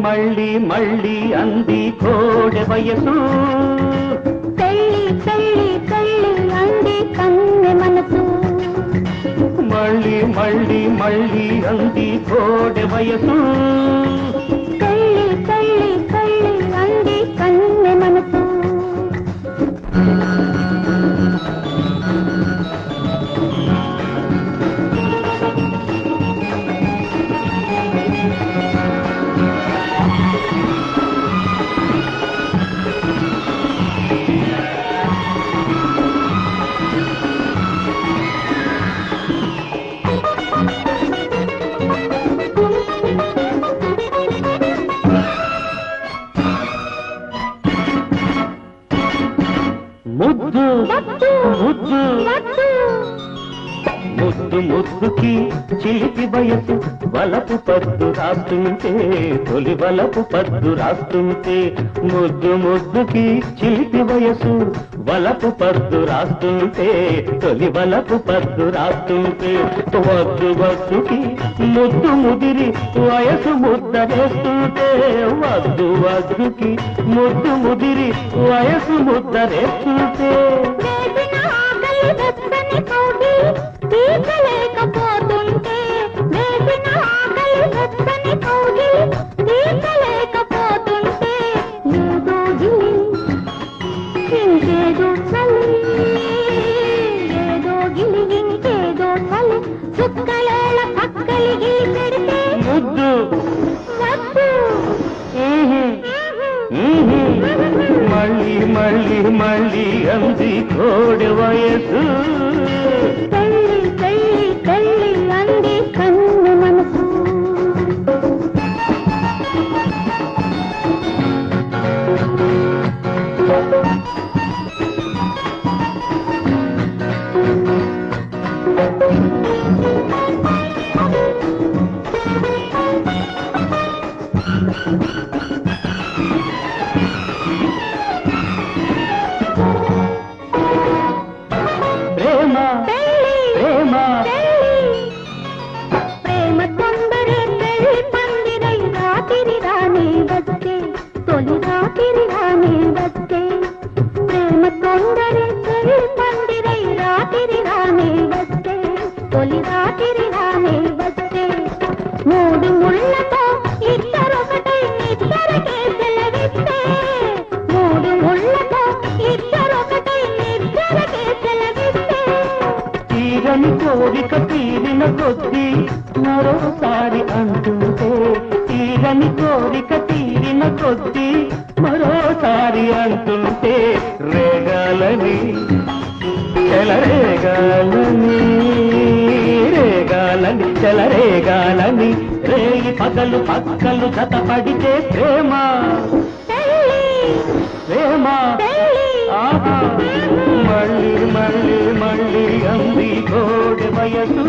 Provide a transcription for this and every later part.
మళ్ళీ మళ్ళీ అంది కోడె వయసు పెళ్ళి పెళ్ళి పెళ్ళి అంది కన్నె మనసు మళ్ళీ మళ్ళీ మళ్ళీ అంది కోడె వయసు పెళ్ళి పెళ్ళి పెళ్ళి అంది కన్నె మనసు ముద్దు ముద్దు ముద్దు ముద్దుకి చిలిపి వయసు వలపు పద్దు రాస్తుంటే తొలి వలపు పద్దు రాస్తుంటే ముద్దు ముద్దుకి చిలిపి వయసు వలపు పద్దు రాస్తుంటే తొలి వలపు పద్దు రాస్తుంటే వద్దు వద్దుకి ముద్దు ముదిరి వయసు ముద్ద వేస్తుంటే వద్దు వద్దుకి ముద్దు ముదిరి వయసు ముద్ద వేస్తుంటే తీర్చలేకపోతుంటే వేసిన ఆకలి వెచ్చని కౌగి తీర్చలేకపోతుంటే ఏదో గిలి ఇంకేదో చలి ఏదో గిలి ఇంకేదో చలి చుక్కలేళ పక్కలి గిలి పెడితే ముద్దు వద్దు మళ్ళీ మళ్ళీ మళ్ళీ అంది కోడె వయసు పెళ్ళి పెళ్ళి పెళ్ళి అంది కన్ను మనసు ప్రేమ తొందరే పెళ్లి పందిరై రాత్రి రాని వచ్చే తొలి రాత్రి రాని వచ్చే ప్రేమ తొందరే పెళ్లి పందిరై రాత్రి రాని వచ్చే తొలి రాత్రి రాని వచ్చే మూడు ముళ్ళతో ఇద్దరొకటై నిద్దరకే సెలవిస్తే మూడు ముళ్ళతో ఇద్దరొకటై నిద్దరకే సెలవిస్తే తీరని కోరిక తీరిన కొద్దీ మరోసారి అంటుంటే తీరని కోరిక తీరిన కొద్దీ మరోసారి అంటుంటే రేగాలని చెలరేగాలని రేగాలని చెలరేగాలని రేగి పగలు పక్కలు జతపడితే ప్రేమ ప్రేమ ఆహా మళ్ళీ మళ్ళీ మళ్ళీ అంది కోడె వయసు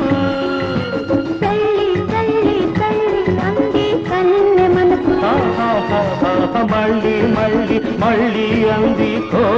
పెళ్ళి పెళ్ళి పెళ్ళి అంది కన్నె మనసు మళ్ళీ మళ్ళీ మళ్ళీ అంది కోడె